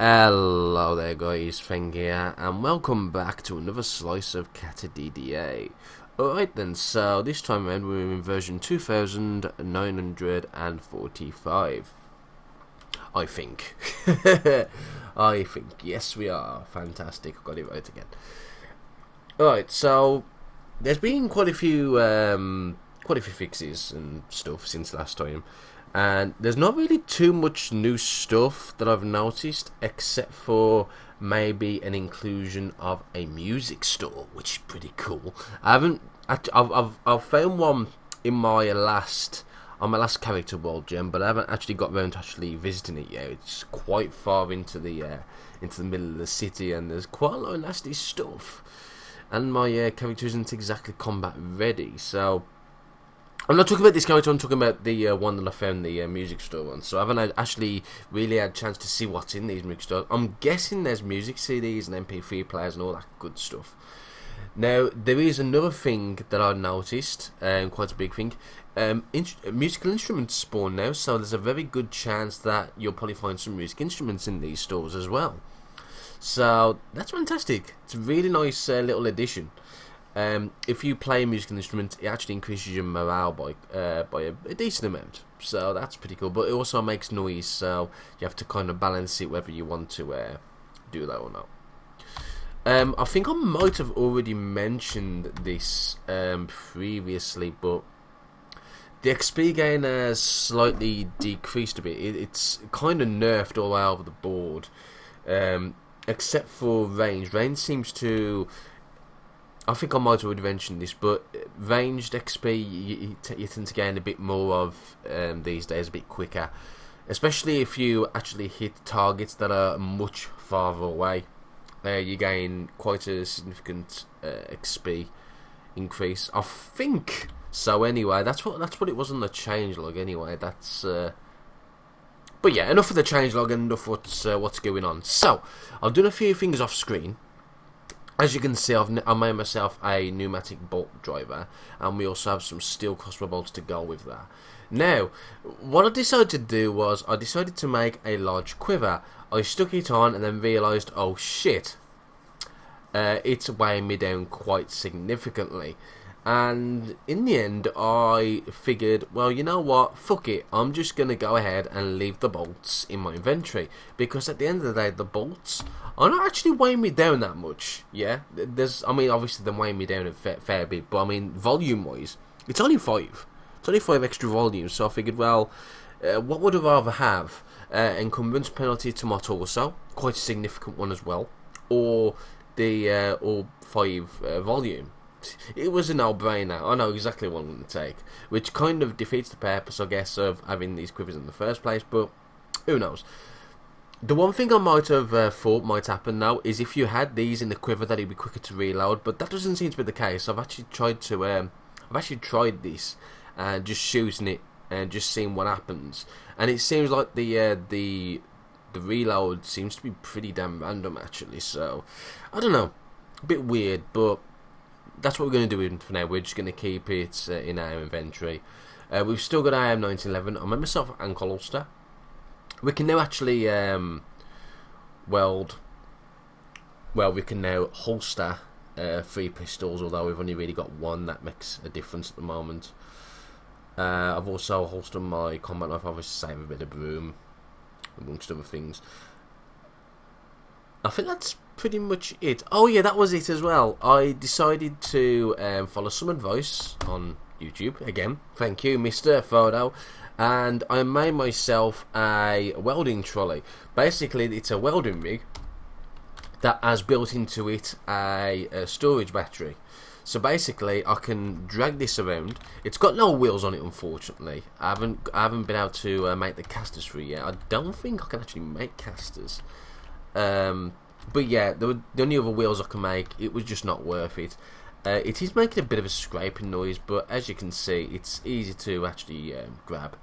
Hello there guys, Feng here, and welcome back to another slice of DDA. Alright then, so this time around we're in version 2945. I think. I think, yes we are. Fantastic, I got it right again. Alright, so there's been quite a few fixes and stuff since last time. And there's not really too much new stuff that I've noticed, except for maybe an inclusion of a music store, which is pretty cool. I've found one in my last character world gem, but I haven't actually got around to actually visiting it yet. It's quite far into the middle of the city, and there's quite a lot of nasty stuff. And my character isn't exactly combat ready, so. I'm not talking about this character, I'm talking about the one that I found the music store on. So I haven't actually really had a chance to see what's in these music stores. I'm guessing there's music CDs and MP3 players and all that good stuff. Now, there is another thing that I noticed, quite a big thing. Musical instruments spawn now, so there's a very good chance that you'll probably find some music instruments in these stores as well. So, that's fantastic. It's a really nice little addition. If you play a musical instrument, it actually increases your morale by a decent amount. So that's pretty cool. But it also makes noise, so you have to kind of balance it whether you want to do that or not. I think I might have already mentioned this previously, but the XP gain has slightly decreased a bit. It's kind of nerfed all over the board, except for range. Range seems to... I think I might have already mentioned this, but ranged XP you tend to gain a bit more of these days, a bit quicker. Especially if you actually hit targets that are much farther away. You gain quite a significant XP increase. I think so anyway. That's what it was on the changelog anyway. That's... But yeah, enough of the changelog and enough what's going on. So, I've done a few things off screen. As you can see, I made myself a pneumatic bolt driver, and we also have some steel crossbow bolts to go with that. Now, what I decided to do was, I decided to make a large quiver. I stuck it on and then realised, oh shit, it's weighing me down quite significantly. And in the end, I figured, well, you know what, fuck it, I'm just going to go ahead and leave the bolts in my inventory. Because at the end of the day, the bolts are not actually weighing me down that much, yeah? I mean, obviously they're weighing me down a fair bit, but I mean, volume-wise, it's only 5. It's only 5 extra volumes, so I figured, well, what would I rather have? Encumbrance penalty to my torso, quite a significant one as well, or 5 volume. It was a no-brainer. I know exactly what I'm going to take, which kind of defeats the purpose, I guess, of having these quivers in the first place, but who knows. The one thing I might have thought might happen now is if you had these in the quiver that it'd be quicker to reload, but that doesn't seem to be the case. I've actually tried this and just shooting it and just seeing what happens, and it seems like the reload seems to be pretty damn random actually. So I don't know, a bit weird, but that's what we're going to do for now. We're just going to keep it in our inventory. We've still got our M1911. I made myself an ankle holster. We can now actually we can now holster 3 pistols, although we've only really got 1. That makes a difference at the moment. I've also holstered my combat knife, obviously save a bit of room, amongst other things. I think that's pretty much it. Oh yeah, that was it as well. I decided to follow some advice on YouTube. Again, thank you, Mr. Photo. And I made myself a welding trolley. Basically, it's a welding rig that has built into it a storage battery. So basically, I can drag this around. It's got no wheels on it, unfortunately. I haven't been able to make the casters for it yet. I don't think I can actually make casters. But yeah, the only other wheels I can make, it was just not worth it. It is making a bit of a scraping noise, but as you can see, it's easy to actually grab.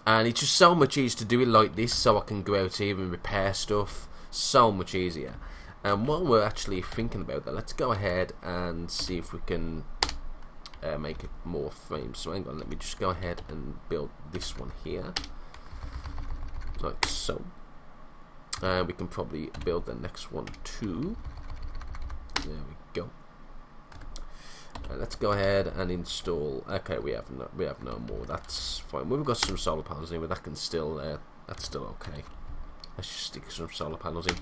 And it's just so much easier to do it like this, so I can go out here and repair stuff. So much easier. And while we're actually thinking about that, let's go ahead and see if we can make it more frames. So hang on, let me just go ahead and build this one here. Like so. We can probably build the next one too. There we go. Let's go ahead and install. Okay, we have no more. That's fine. We've got some solar panels in, but that can still that's still okay. Let's just stick some solar panels in.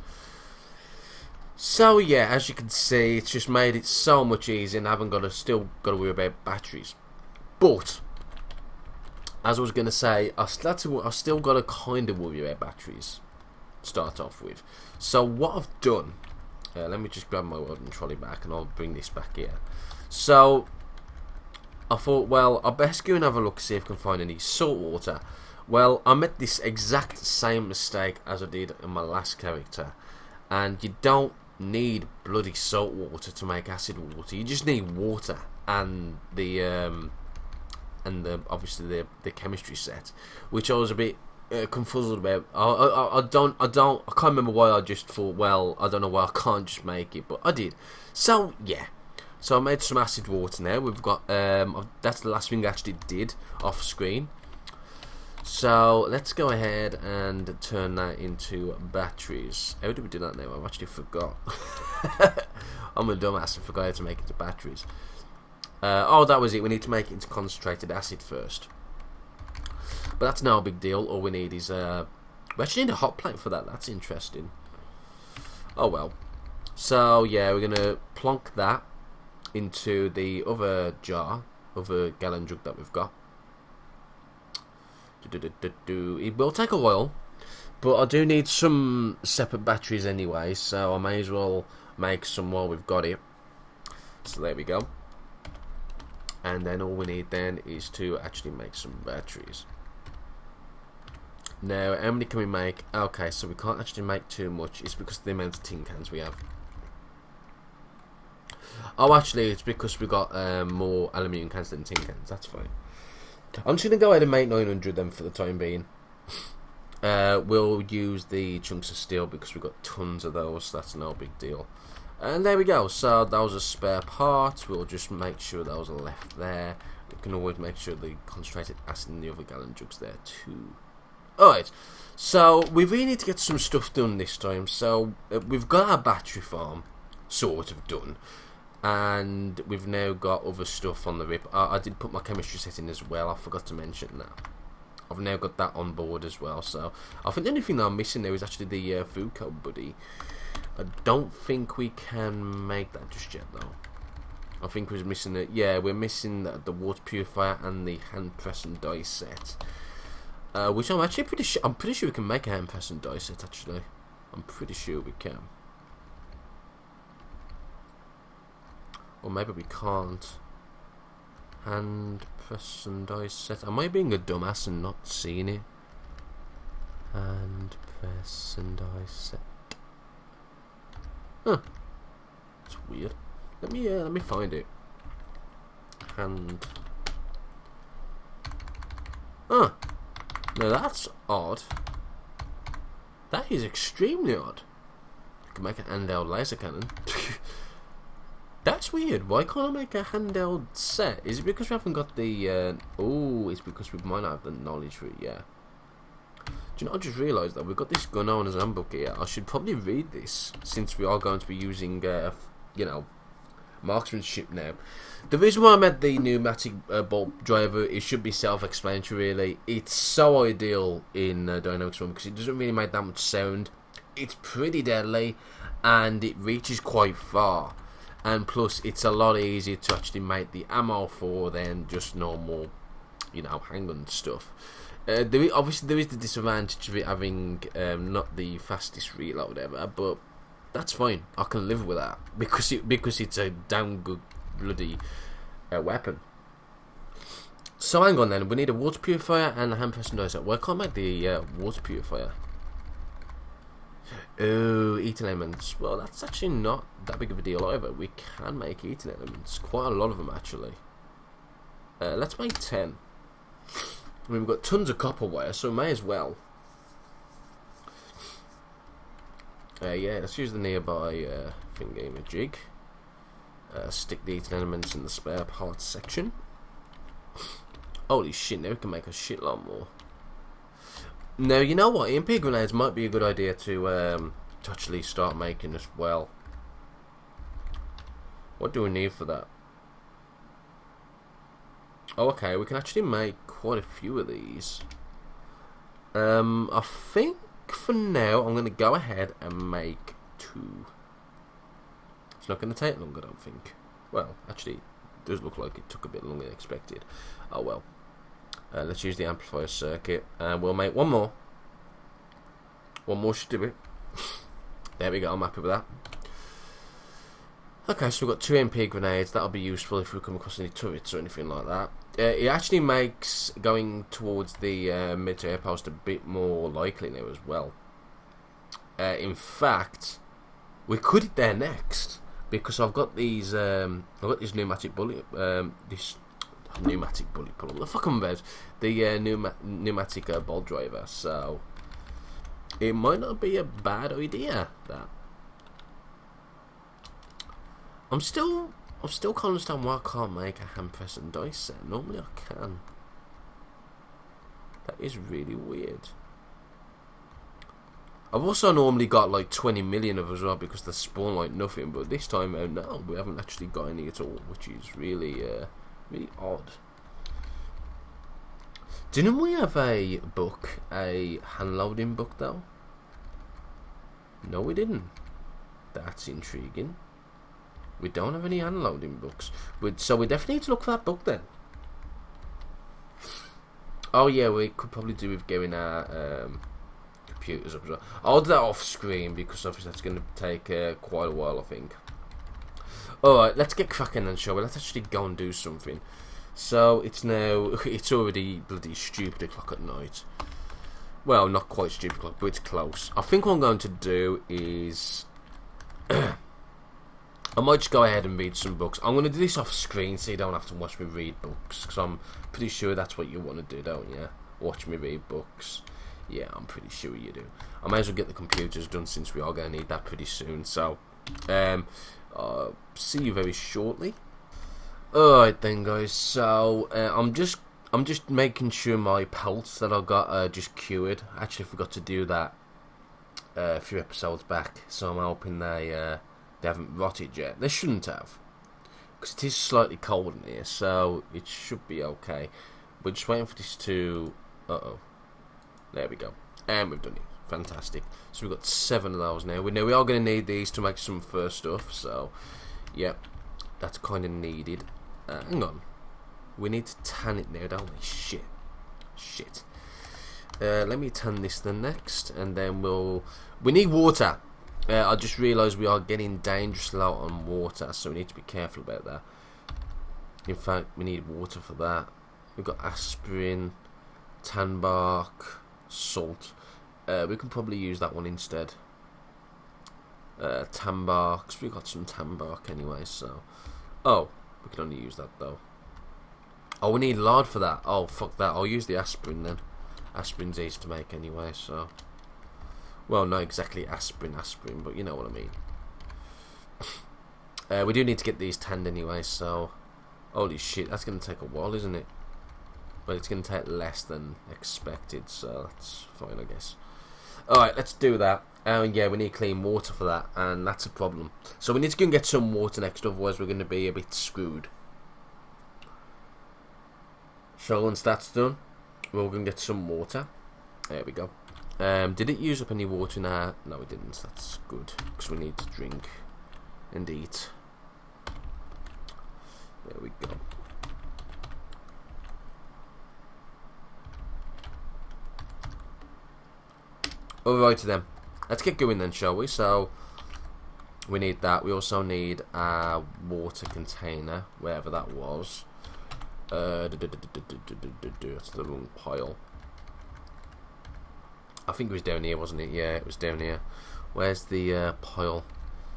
So yeah, as you can see, it's just made it so much easier, and I haven't still got to worry about batteries. But as I was gonna say, I still got to kind of worry about batteries. Start off with. So what I've done. Let me just grab my wooden trolley back, and I'll bring this back here. So I thought, well, I best go and have a look, see if I can find any salt water. Well, I made this exact same mistake as I did in my last character, and you don't need bloody salt water to make acid water. You just need water and obviously the chemistry set, which I was a bit confused about. I can't remember why. I just thought, well, I don't know why I can't just make it, but I did. So yeah. So I made some acid water now. We've got that's the last thing I actually did off screen. So let's go ahead and turn that into batteries. How do we do that now? I've actually forgot. I'm a dumbass. I forgot how to make it into batteries. Oh, that was it. We need to make it into concentrated acid first. But that's no big deal. All we need is we actually need a hot plate for that. That's interesting. Oh well. So yeah, we're gonna plonk that into the other gallon jug that we've got. It will take a while, but I do need some separate batteries anyway, so I may as well make some while we've got it. So there we go. And then all we need then is to actually make some batteries. Now, how many can we make? Okay, so we can't actually make too much. It's because of the amount of tin cans we have. Oh, actually, it's because we got more aluminium cans than tin cans. That's fine. I'm just going to go ahead and make 900 then for the time being. We'll use the chunks of steel because we've got tons of those. So that's no big deal. And there we go. So those are spare parts. We'll just make sure those are left there. We can always make sure the concentrated acid in the other gallon jugs there too. Alright, so we really need to get some stuff done this time. So we've got our battery farm sort of done, and we've now got other stuff on the rip. I did put my chemistry set in as well. I forgot to mention that. I've now got that on board as well. So I think the only thing that I'm missing there is actually the food code buddy. I don't think we can make that just yet though. I think we're missing it. Yeah, we're missing the water purifier and the hand press and die set. Which I'm actually pretty sure. I'm pretty sure we can make a hand press and die set. Actually, I'm pretty sure we can. Or maybe we can't. Hand press and die set. Am I being a dumbass and not seeing it? Hand press and die set. Huh. It's weird. Let me find it. Hand. Huh. Now that's odd. That is extremely odd. You can make a handheld laser cannon. That's weird. Why can't I make a handheld set? Is it because we haven't got the... oh, it's because we might not have the knowledge for it, yeah. Do you know, I just realised that we've got this gun owner's handbook here. I should probably read this, since we are going to be using, you know, marksmanship now. The reason why I made the pneumatic bolt driver, it should be self-explanatory really. It's so ideal in Dynamics 1 because it doesn't really make that much sound. It's pretty deadly and it reaches quite far, and plus it's a lot easier to actually make the ammo for than just normal, you know, handgun stuff. Obviously there is the disadvantage of it having not the fastest reload ever, but that's fine. I can live with that because it's a damn good bloody weapon. So hang on then. We need a water purifier and a hand press and die set. Well, I can't make the water purifier. Oh, eating elements. Well, that's actually not that big of a deal either. We can make eating elements. Quite a lot of them actually. Let's make 10. I mean, we've got tons of copper wire, so may as well. Yeah, let's use the nearby thingamajig. Stick the eating elements in the spare parts section. Holy shit, now we can make a shitload more. Now, you know what? EMP grenades might be a good idea to actually start making as well. What do we need for that? Oh, okay, we can actually make quite a few of these. I think for now I'm going to go ahead and make 2. It's not going to take long, I don't think. Well, actually, it does look like it took a bit longer than expected. Oh well. Let's use the amplifier circuit, and we'll make 1 more. 1 more should do it. There we go, I'm happy with that. Okay, so we've got 2 MP grenades. That'll be useful if we come across any turrets or anything like that. It actually makes going towards the mid-tier outpost a bit more likely now as well. In fact, we could hit there next because I've got these pneumatic bullet pull the fucking bed, the pneumatic bolt driver. So it might not be a bad idea. That I'm still can't understand why I can't make a hand press and dice set. Normally I can. That is really weird. I've also normally got like 20 million of as well because they spawn like nothing, but this time out, no, we haven't actually got any at all, which is really really odd. Didn't we have a book, a hand loading book though? No, we didn't. That's intriguing. We don't have any hand loading books, so we definitely need to look for that book then. Oh yeah, we could probably do with getting our computers up as well. I'll do that off screen because obviously that's going to take quite a while, I think. Alright, let's get cracking then, shall we? Let's actually go and do something. So it's already bloody stupid o'clock at night. Well, not quite stupid o'clock, but it's close. I think what I'm going to do is I might just go ahead and read some books. I'm going to do this off screen so you don't have to watch me read books, because I'm pretty sure that's what you want to do, don't you? Watch me read books. Yeah, I'm pretty sure you do. I may as well get the computers done since we are going to need that pretty soon. So, see you very shortly. Alright then, guys. So, I'm just making sure my pelts that I got are just cured. I actually forgot to do that a few episodes back, so I'm hoping they haven't rotted yet. They shouldn't have, because it is slightly cold in here, so it should be okay. We're just waiting for this to... There we go. And we've done it. Fantastic. So we've got 7 of those now. We know we are going to need these to make some fur stuff, so yeah, that's kind of needed. Hang on. We need to tan it now, don't we? Shit. Let me tan this then next, and then we need water. I just realised we are getting dangerously low on water, so we need to be careful about that. In fact, we need water for that. We've got aspirin, tan bark, salt. We can probably use that one instead. Tan bark, 'cause we've got some tan bark anyway, so... Oh, we can only use that though. Oh, we need lard for that. Oh, fuck that. I'll use the aspirin then. Aspirin's easy to make anyway, so... Well, not exactly aspirin, but you know what I mean. We do need to get these tanned anyway, so... Holy shit, that's going to take a while, isn't it? But it's going to take less than expected, so that's fine, I guess. Alright, let's do that. Yeah, we need clean water for that, and that's a problem. So we need to go and get some water next, otherwise we're going to be a bit screwed. So once that's done, we're going to get some water. There we go. Did it use up any water in our... No, it didn't. That's good, because we need to drink and eat. There we go. Alright then. Let's get going then, shall we? So, we need that. We also need a water container, wherever that was. That's the wrong pile. I think it was down here, wasn't it? Yeah, it was down here. Where's the pile?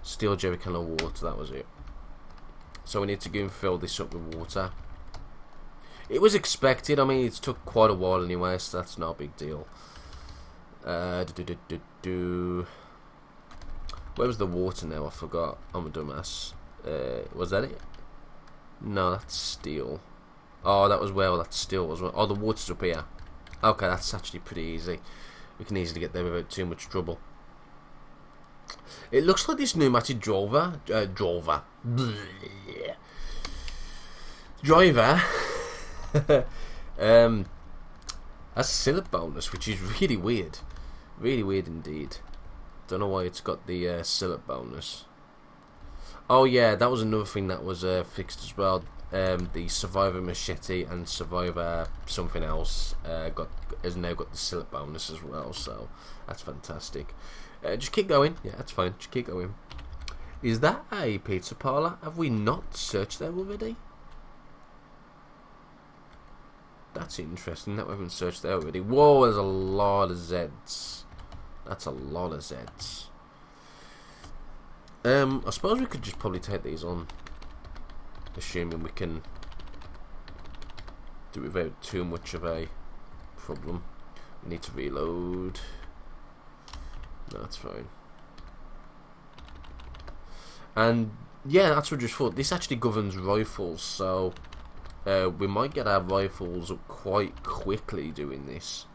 Steel jerry can of water, that was it. So we need to go and fill this up with water. It was expected. I mean, it took quite a while anyway, so that's not a big deal. Where was the water now? I forgot. I'm a dumbass. Was that it? No, that's steel. Oh, that was where all that steel was. Oh, the water's up here. Okay, that's actually pretty easy. We can easily get there without too much trouble. It looks like this pneumatic driver. Has a sillet bonus, which is really weird. Really weird indeed. Don't know why it's got the sillet bonus. Oh yeah, that was another thing that was fixed as well. The Survivor Machete and Survivor something else has now got the sillet bonus as well, so that's fantastic. Just keep going. Yeah, that's fine. Just keep going. Is that a pizza parlour? Have we not searched there already? That's interesting that we haven't searched there already. Whoa, there's a lot of Zeds. That's a lot of Zeds. I suppose we could just probably take these on, assuming we can do it without too much of a problem. We need to reload. No, that's fine. And yeah, that's what I just thought. This actually governs rifles, so we might get our rifles up quite quickly doing this.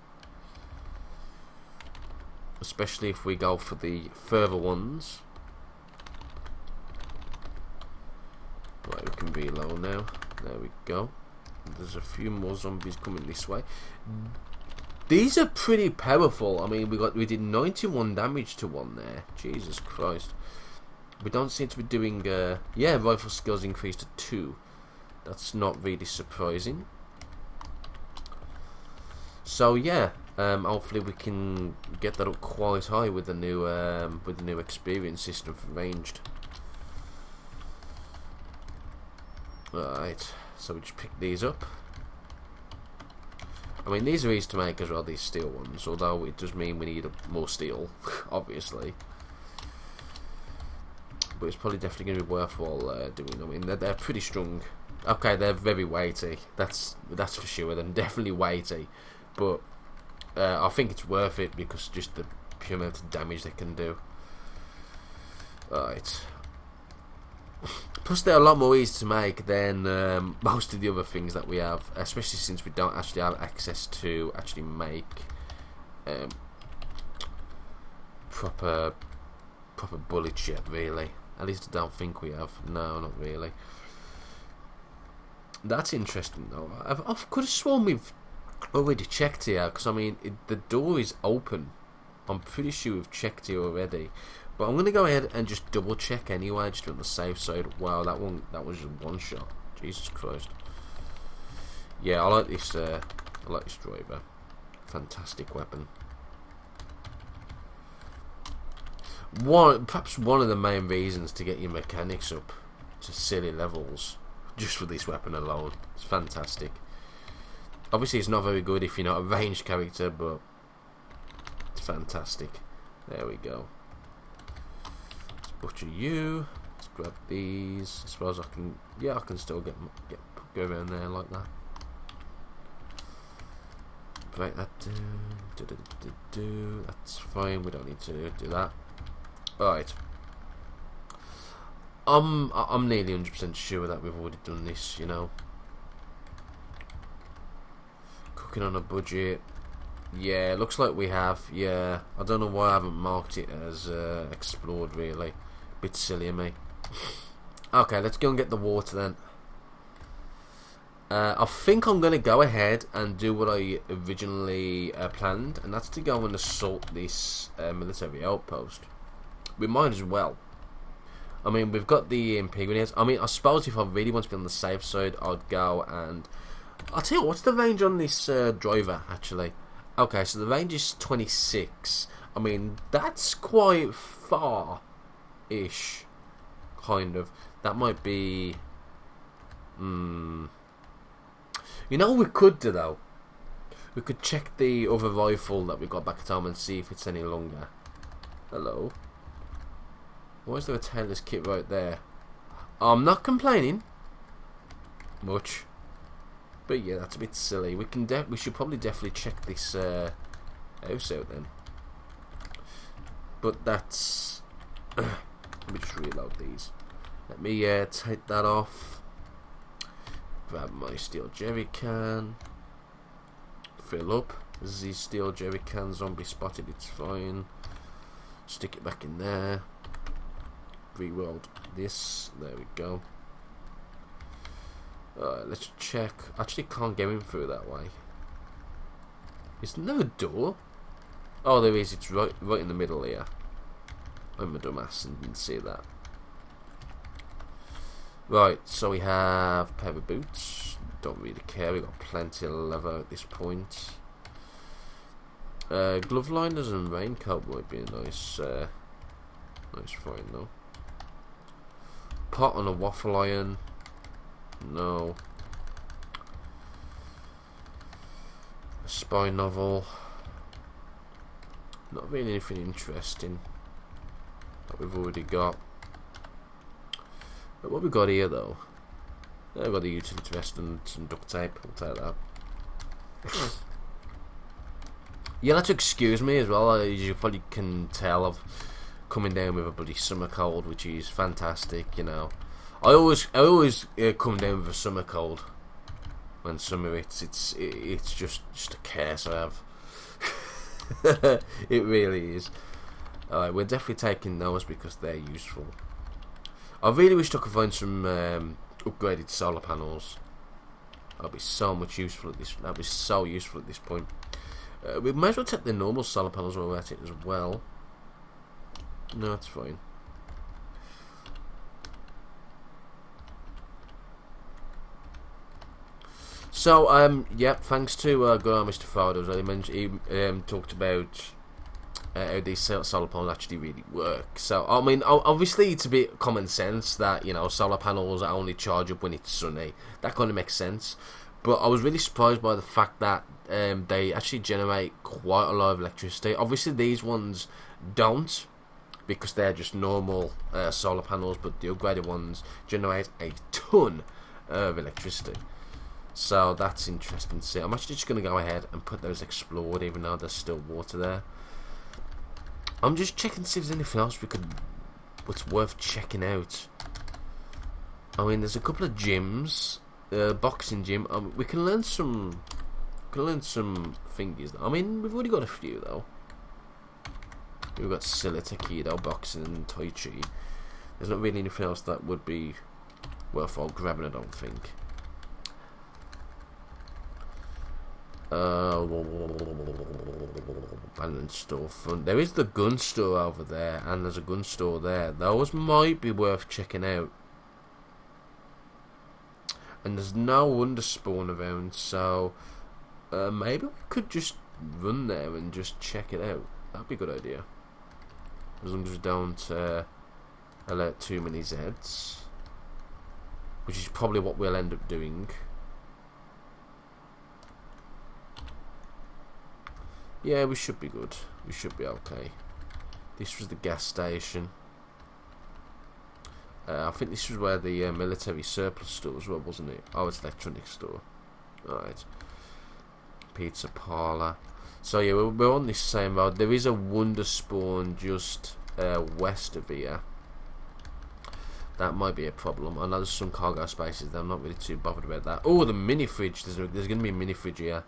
Especially if we go for the further ones. Right, we can reload now. There we go. There's a few more zombies coming this way. These are pretty powerful. I mean, we did 91 damage to one there. Jesus Christ. We don't seem to be doing... yeah, rifle skills increased to 2. That's not really surprising. So yeah, hopefully we can get that up quite high with the new experience system for ranged. Right, so we just pick these up. I mean, these are easy to make as well, these steel ones, although it does mean we need more steel, obviously. But it's probably definitely going to be worthwhile doing. I mean, they're pretty strong. Okay, they're very weighty. That's for sure. They're definitely weighty, but I think it's worth it because just the pure amount of damage they can do. Right. Plus, they're a lot more easy to make than most of the other things that we have, especially since we don't actually have access to actually make proper bullets yet. Really, at least I don't think we have. No, not really. That's interesting though. I could have sworn we've already checked here, because I mean the door is open. I'm pretty sure we've checked here already, but I'm going to go ahead and just double check anyway, just on the safe side. Wow, that was just one shot. Jesus Christ. Yeah, I like this driver. Fantastic weapon. Perhaps one of the main reasons to get your mechanics up to silly levels, just for this weapon alone. It's fantastic. Obviously it's not very good if you're not a ranged character, but it's fantastic. There we go. Let's butcher you. Let's grab these. I suppose I can... yeah, I can still go around there like that. Break that down. That's fine, we don't need to do that. Alright. I'm nearly 100% sure that we've already done this, you know. Cooking on a budget. Yeah, looks like we have. Yeah, I don't know why I haven't marked it as explored, really. Bit silly of me. Okay, let's go and get the water then. I think I'm going to go ahead and do what I originally planned, and that's to go and assault this military outpost. We might as well. I mean, we've got the Imperials. I mean, I suppose if I really want to be on the safe side, I'd go and... I'll tell you, what's the range on this driver, actually? Okay, so the range is 26. I mean, that's quite far-ish, kind of. That might be... You know what we could do, though? We could check the other rifle that we got back at home and see if it's any longer. Hello? Why is there a tailor's kit right there? I'm not complaining much, but yeah, that's a bit silly. We should probably definitely check this house out then. But that's... let me just reload these. Let me take that off. Grab my steel jerry can. Fill up. These steel jerry can, zombie spotted, it's fine. Stick it back in there. Reworld this, there we go. Let's check. Actually can't get in through that way. Is there no door? Oh, there is, it's right in the middle here. I'm a dumbass and didn't see that. Right, so we have a pair of boots. Don't really care, we've got plenty of leather at this point. Glove liners and raincoat might be a nice find though. Pot on a waffle iron. No. A spy novel. Not really anything interesting that we've already got. But what we got here though? I've got the utility vest and some duct tape. I'll take that. You'll have to excuse me as well. As you probably can tell, I've coming down with a bloody summer cold, which is fantastic. You know, I always come down with a summer cold when summer hits. It's just a curse I have. It really is. Alright, we're definitely taking those because they're useful. I really wish I could find some upgraded solar panels. That'd be so much useful at this. That'd be so useful at this point. We might as well take the normal solar panels while we're at it as well. No, it's fine. So, yeah, thanks to good old Mr. Ford, as I mentioned, he talked about how these solar panels actually really work. So, I mean, obviously it's a bit common sense that, you know, solar panels are only charge up when it's sunny. That kind of makes sense. But I was really surprised by the fact that they actually generate quite a lot of electricity. Obviously these ones don't, because they're just normal solar panels, but the upgraded ones generate a ton of electricity. So that's interesting to see. I'm actually just going to go ahead and put those explored, even though there's still water there. I'm just checking to see if there's anything else what's worth checking out. I mean, there's a couple of gyms. Boxing gym. We can learn some thingies. I mean, we've already got a few though. We've got Silat, Aikido, boxing, and Tai Chi. There's not really anything else that would be worthwhile grabbing, I don't think. Balance store front. There is the gun store over there, and there's a gun store there. Those might be worth checking out. And there's no underspawn around, so maybe we could just run there and just check it out. That'd be a good idea. As long as we don't alert too many Zeds, which is probably what we'll end up doing. Yeah, we should be good. We should be okay. This was the gas station. I think this was where the military surplus stores were, wasn't it? Oh, it's electronics store. Alright. Pizza parlour. So yeah, we're on this same road. There is a wonder spawn just west of here. That might be a problem. I know there's some cargo spaces there. I'm not really too bothered about that. Oh, the mini fridge. There's going to be a mini fridge here.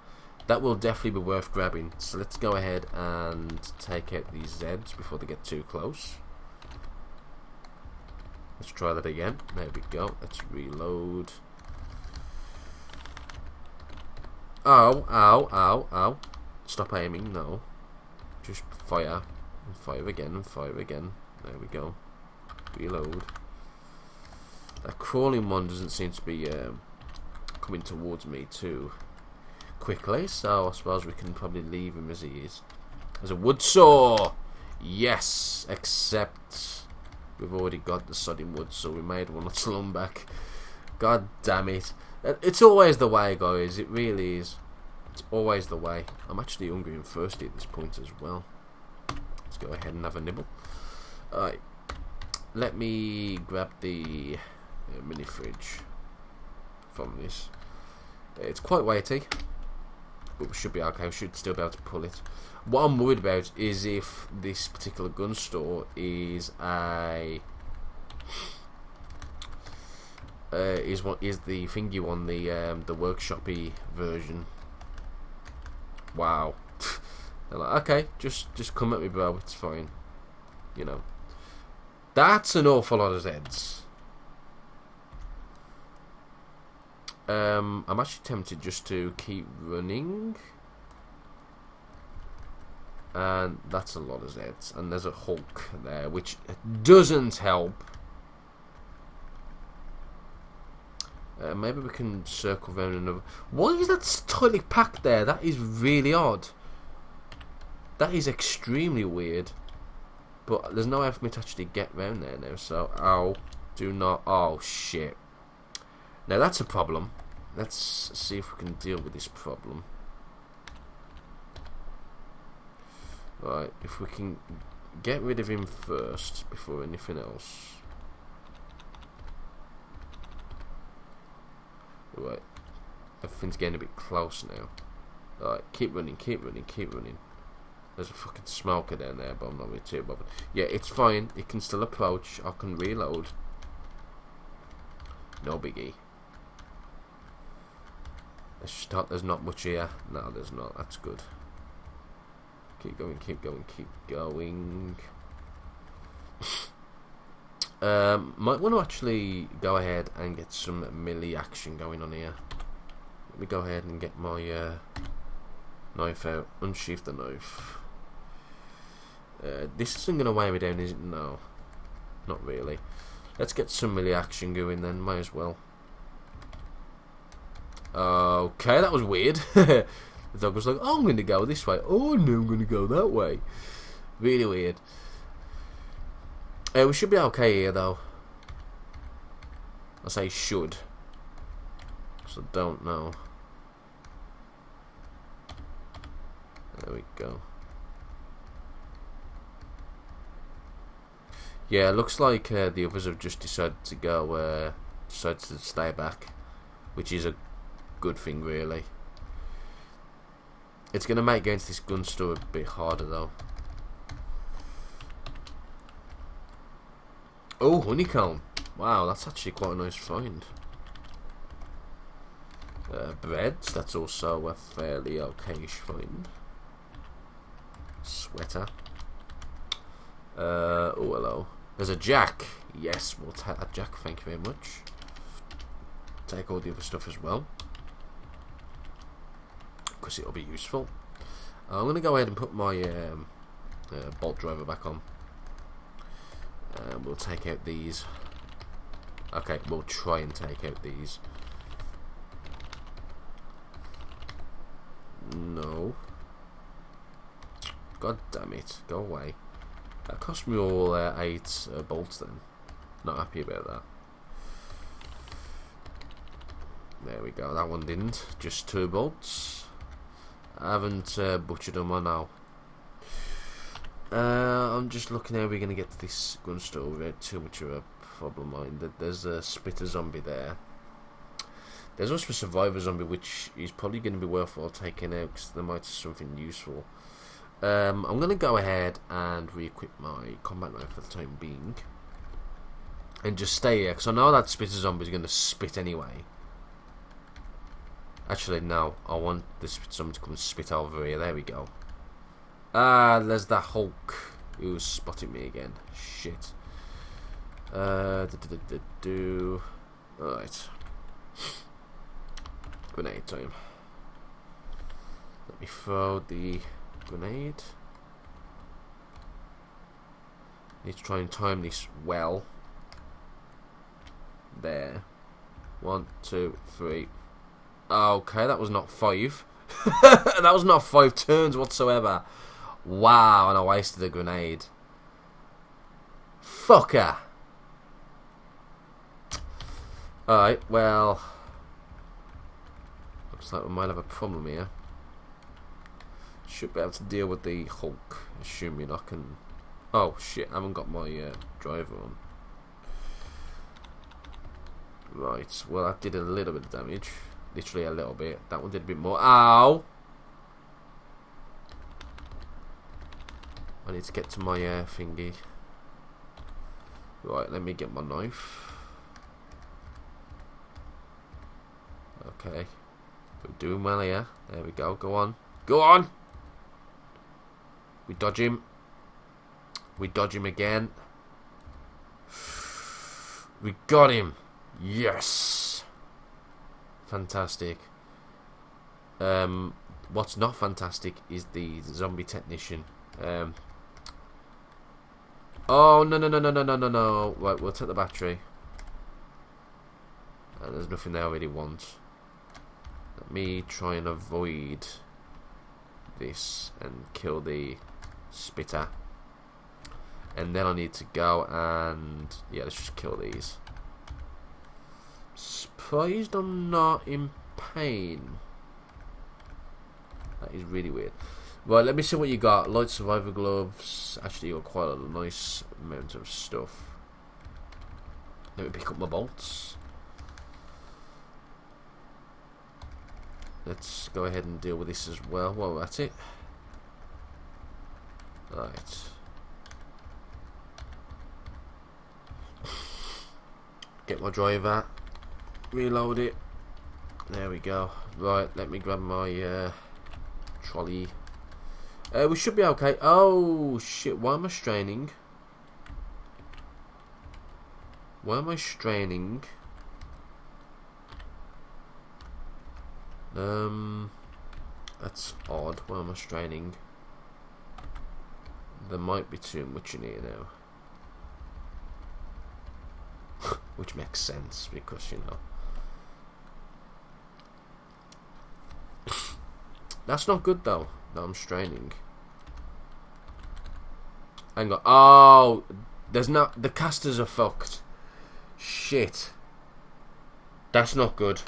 That will definitely be worth grabbing. So let's go ahead and take out these Zeds before they get too close. Let's try that again. There we go. Let's reload. Ow, ow, ow, ow. Stop aiming, no. Just fire. And fire again, and fire again. There we go. Reload. That crawling one doesn't seem to be coming towards me too quickly, so I suppose we can probably leave him as he is. There's a wood saw! Yes! Except we've already got the sodding wood, so we made one not so long back. God damn it. It's always the way, guys. It really is. It's always the way. I'm actually hungry and thirsty at this point as well. Let's go ahead and have a nibble. Alright. Let me grab the mini fridge from this. It's quite weighty, but we should be okay. We should still be able to pull it. What I'm worried about is if this particular gun store is a is the thingy one, the workshopy version, Wow. They're like, okay, just come at me, bro. It's fine. You know. That's an awful lot of Zeds. I'm actually tempted just to keep running. And that's a lot of Zeds. And there's a Hulk there, which doesn't help. Maybe we can circle around another. Why is that tightly packed there? That is really odd. That is extremely weird. But there's no way for me to actually get round there now. So, ow. Do not. Oh, shit. Now, that's a problem. Let's see if we can deal with this problem. Right. If we can get rid of him first before anything else. Right. Everything's getting a bit close now. Alright, keep running, keep running, keep running. There's a fucking smoker down there, but I'm not really too bothered. Yeah, it's fine. It can still approach. I can reload. No biggie. Let's just hope there's not much here. No, there's not. That's good. Keep going, keep going, keep going. Might want to actually go ahead and get some melee action going on here. Let me go ahead and get my knife out. Unsheath the knife. This isn't going to weigh me down, is it? No. Not really. Let's get some melee action going then. Might as well. Okay, that was weird. The dog was like, oh, I'm going to go this way. Oh, no, I'm going to go that way. Really weird. We should be okay here, though. I say should. So don't know. There we go. Yeah, it looks like the others have just decided to go, decided to stay back, which is a good thing, really. It's going to make against this gun store a bit harder, though. Oh, honeycomb. Wow, that's actually quite a nice find. Breads, that's also a fairly okayish find. Sweater. Oh, hello. There's a jack. Yes, we'll take that jack, thank you very much. Take all the other stuff as well, because it'll be useful. I'm going to go ahead and put my bolt driver back on. We'll take out these. Okay, we'll try and take out these. No. God damn it. Go away. That cost me all 8 bolts then. Not happy about that. There we go. That one didn't. Just 2 bolts. I haven't butchered them on now. I'm just looking how we're going to get to this gun store without too much of a problem. Mind. There's a spitter zombie there. There's also a survivor zombie, which is probably going to be worthwhile taking out because there might be something useful. I'm going to go ahead and re-equip my combat knife for the time being. And just stay here, because I know that spitter zombie is going to spit anyway. Actually, no. I want the spitter zombie to come and spit over here. There we go. Ah, there's that Hulk who's spotting me again. Shit. Alright. Grenade time. Let me throw the grenade. Need to try and time this well. There. 1, 2, 3. Okay, that was not 5. That was not 5 turns whatsoever. Wow, and I wasted a grenade. Fucker. Alright, well. Looks like we might have a problem here. Should be able to deal with the Hulk, assuming I can. Oh shit, I haven't got my driver on. Right, well that did a little bit of damage. Literally a little bit. That one did a bit more. Ow! I need to get to my thingy. Right, let me get my knife. Okay. We're doing well here. There we go, go on. Go on. We dodge him. We dodge him again. We got him. Yes. Fantastic. What's not fantastic is the zombie technician. Oh, no. Right, we'll take the battery. There's nothing there I really want. Let me try and avoid this and kill the spitter. And then I need to go and... yeah, let's just kill these. Surprised I'm not in pain. That is really weird. Right, let me see what you got. Light survivor gloves. Actually, you got quite a nice amount of stuff. Let me pick up my bolts. Let's go ahead and deal with this as well while we're at it. Right. Get my driver. Reload it. There we go. Right, let me grab my trolley. We should be okay. Oh shit, why am I straining? Why am I straining? That's odd. Why am I straining? There might be too much in here now. Which makes sense because, you know. That's not good though. No, I'm straining. Hang on. Oh, there's not. The casters are fucked. Shit. That's not good.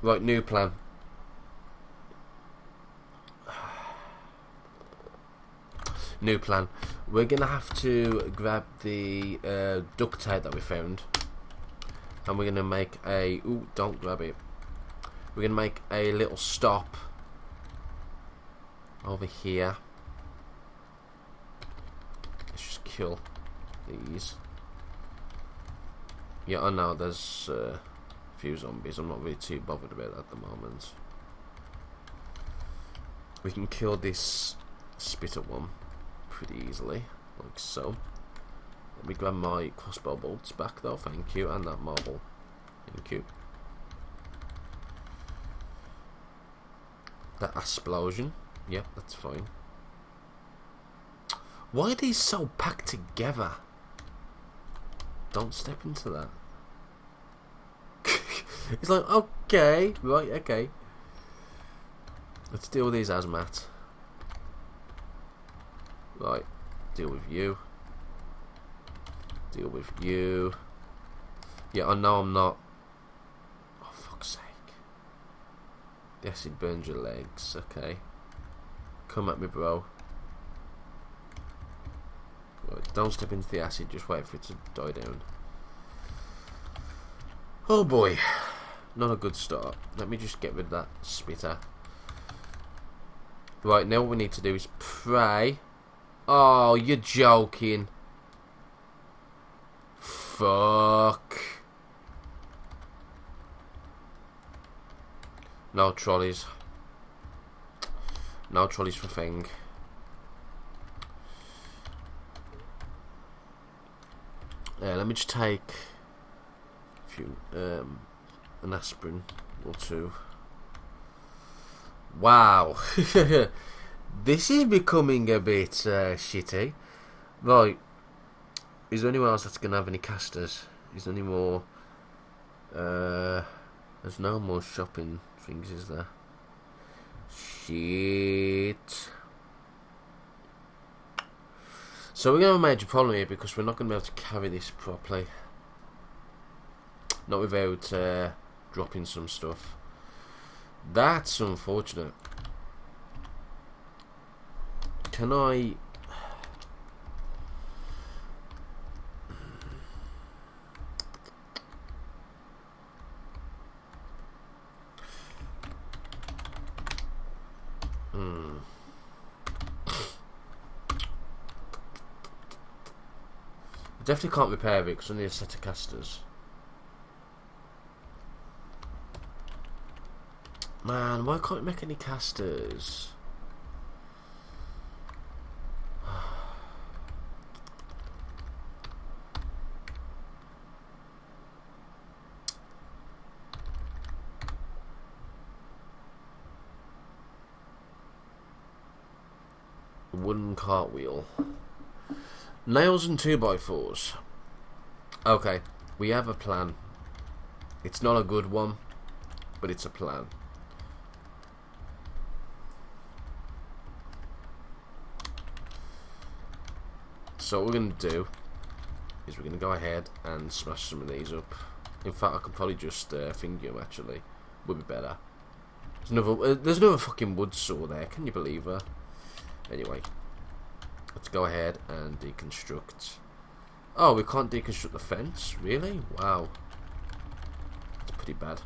Right, new plan. New plan. We're gonna have to grab the duct tape that we found, and we're gonna make a... ooh, don't grab it. We're gonna make a little stop over here. Let's just kill these. Yeah, I know there's a few zombies. I'm not really too bothered about that at the moment. We can kill this spitter one pretty easily, like so. Let me grab my crossbow bolts back though, thank you, and that marble. Thank you. That explosion. Yep, that's fine. Why are these so packed together? Don't step into that. It's like, okay, right, okay. Let's deal with these hazmat. Right, deal with you. Deal with you. Yeah, I know I'm not. Oh, fuck's sake. The acid burns your legs, okay. Come at me, bro. Right, don't step into the acid, just wait for it to die down. Oh boy. Not a good start. Let me just get rid of that spitter. Right, now what we need to do is pray. Oh, you're joking. Fuck. No trolleys. No trolleys for Feng. Let me just take a few, an aspirin or two. Wow. This is becoming a bit shitty. Right. Is there anyone else that's going to have any casters? Is there any more... there's no more shopping things, is there? Shit. So we're going to have a major problem here because we're not going to be able to carry this properly. Not without dropping some stuff. That's unfortunate. Can I... definitely can't repair it because I need a set of casters. Man, why can't we make any casters? Wooden cartwheel. Nails and 2x4s. Okay, we have a plan. It's not a good one, but it's a plan. So what we're going to do is we're going to go ahead and smash some of these up. In fact, I can probably just finger them actually. Would be better. There's another fucking wood saw there, can you believe her? Anyway, let's go ahead and deconstruct. Oh, we can't deconstruct the fence? Really? Wow. That's pretty bad.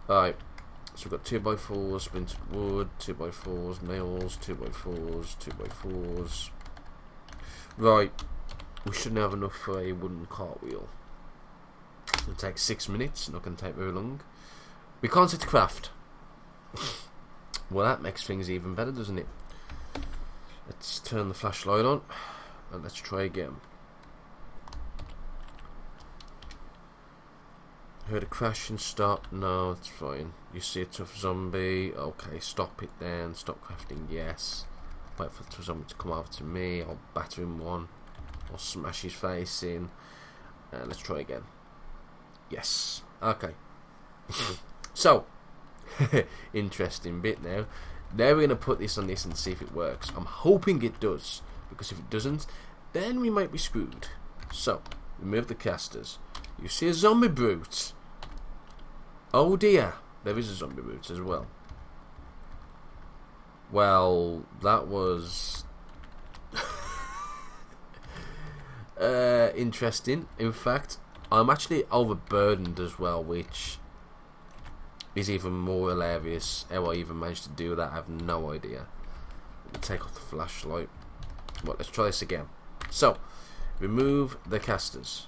Alright, so we've got 2x4s, splintered wood, 2x4s, nails, 2x4s, 2x4s. Right, we shouldn't have enough for a wooden cartwheel. It'll take 6 minutes, not going to take very long. We can't set craft. Well, that makes things even better, doesn't it? Let's turn the flashlight on and let's try again. Heard a crash and stop. No, it's fine. You see a tough zombie. Okay, stop it then. Stop crafting. Yes. Wait for the tough zombie to come over to me. I'll batter him one. I'll smash his face in. And let's try again. Yes. Okay. So, interesting bit now. Now we're going to put this on this and see if it works. I'm hoping it does, because if it doesn't, then we might be screwed. So, remove the casters. You see a zombie brute. Oh dear, there is a zombie brute as well. Well, that was interesting. In fact, I'm actually overburdened as well, which is even more hilarious. How I even managed to do that, I have no idea. Let me take off the flashlight. Well, let's try this again. So, remove the casters.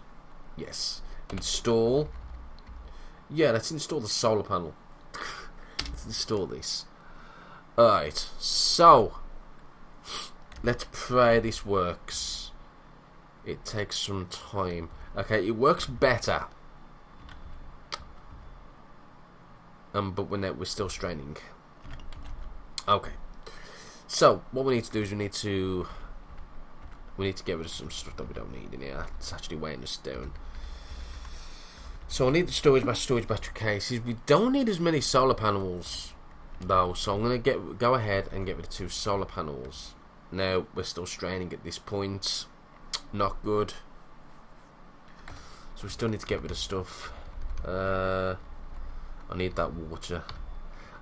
Yes. Install. Yeah, let's install the solar panel. Let's install this. Alright, so let's pray this works. It takes some time. Okay, it works better. But we're still straining. Okay. So what we need to do is we need to get rid of some stuff that we don't need in here. It's actually weighing us down. So I need the storage battery cases. We don't need as many solar panels though, so I'm gonna go ahead and get rid of 2 solar panels. Now we're still straining at this point. Not good. So we still need to get rid of stuff. I need that water.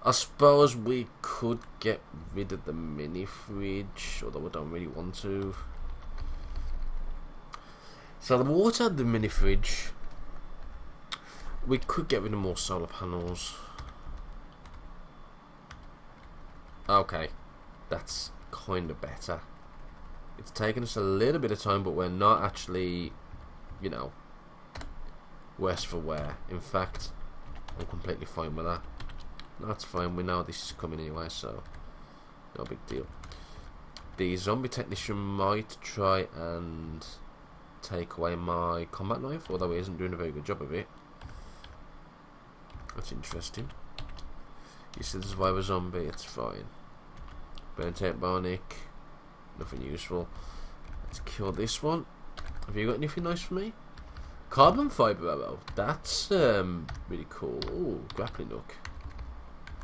I suppose we could get rid of the mini fridge, although I don't really want to. So the water, the mini fridge. We could get rid of more solar panels. Okay, that's kind of better. It's taken us a little bit of time, but we're not actually, you know, worse for wear. In fact, I'm completely fine with that. That's fine, we know this is coming anyway, so no big deal. The zombie technician might try and take away my combat knife, although he isn't doing a very good job of it. That's interesting. You see the survivor zombie, it's fine. Burnt out Barnick, nothing useful. Let's kill this one. Have you got anything nice for me? Carbon fibre arrow, that's really cool. Ooh, grappling hook.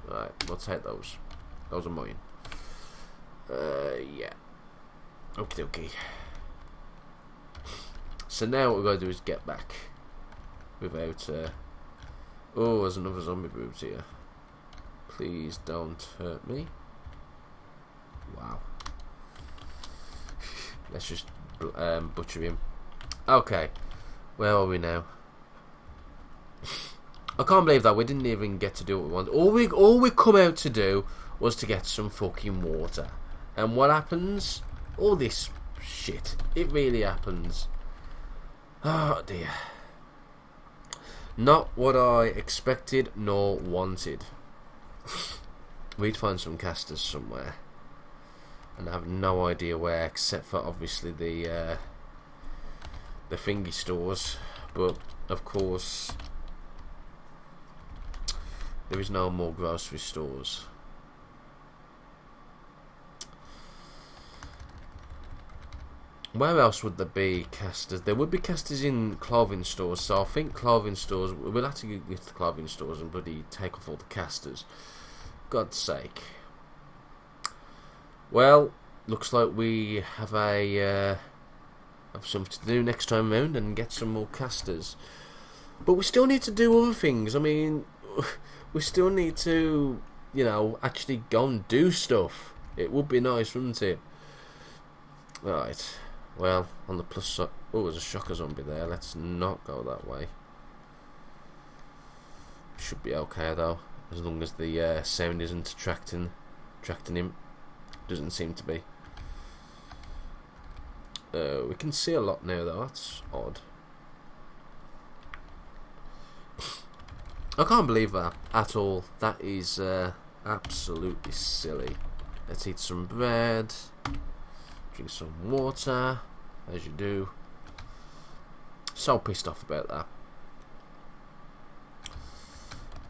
Right, we'll take those. Those are mine. Yeah. Okie dokie. So now what we're going to do is get back without. Oh, there's another zombie brute here. Please don't hurt me. Wow. Let's just butcher him. Okay. Where are we now? I can't believe that we didn't even get to do what we wanted. All we come out to do was to get some fucking water. And what happens? All this shit. It really happens. Oh dear. Not what I expected nor wanted. We'd find some casters somewhere, and I have no idea where, except for obviously the thingy stores. But of course, there is no more grocery stores. Where else would there be casters? There would be casters in clothing stores, so I think clothing stores, we'll have to get to the clothing stores and bloody take off all the casters. God's sake. Well, looks like we have have something to do next time round and get some more casters. But we still need to do other things. I mean, we still need to, you know, actually go and do stuff. It would be nice, wouldn't it? Right. Well, on the plus side... Oh, there's a shocker zombie there. Let's not go that way. Should be okay, though. As long as the sound isn't attracting him. Doesn't seem to be. We can see a lot now, though. That's odd. I can't believe that at all. That is absolutely silly. Let's eat some bread. Drink some water, as you do. So pissed off about that.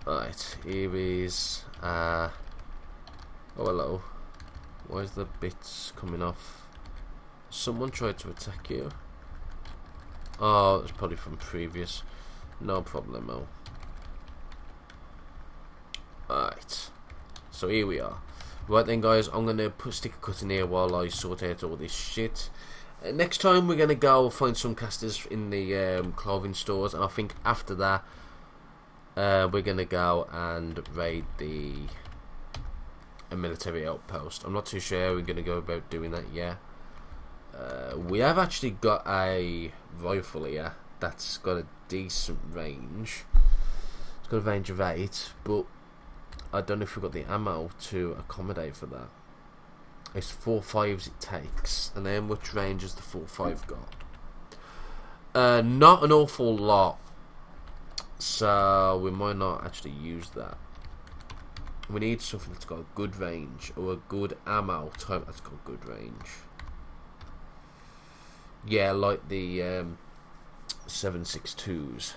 Right, here is oh hello. Why is the bits coming off? Someone tried to attack you. Oh, it's probably from previous. No problemo. Right, so here we are. Right then, guys, I'm going to stick a cut in here while I sort out all this shit. Next time we're going to go find some casters in the clothing stores, and I think after that we're going to go and raid a military outpost. I'm not too sure how we're going to go about doing that yet. We have actually got a rifle here that's got a decent range. It's got a range of 8, but I don't know if we've got the ammo to accommodate for that. It's 4.5s it takes, and then which range has the 4.5 got? Not an awful lot, so we might not actually use that. We need something that's got a good range, or a good ammo type that's got good range. Yeah, like the 7.62s.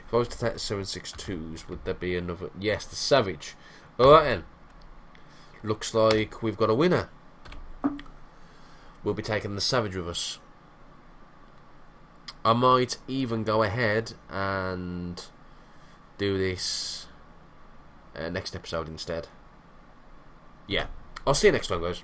If I was to take the 7.62s, would there be another? Yes, the Savage. Alright then. Looks like we've got a winner. We'll be taking the Savage with us. I might even go ahead and do this next episode instead. Yeah. I'll see you next time, guys.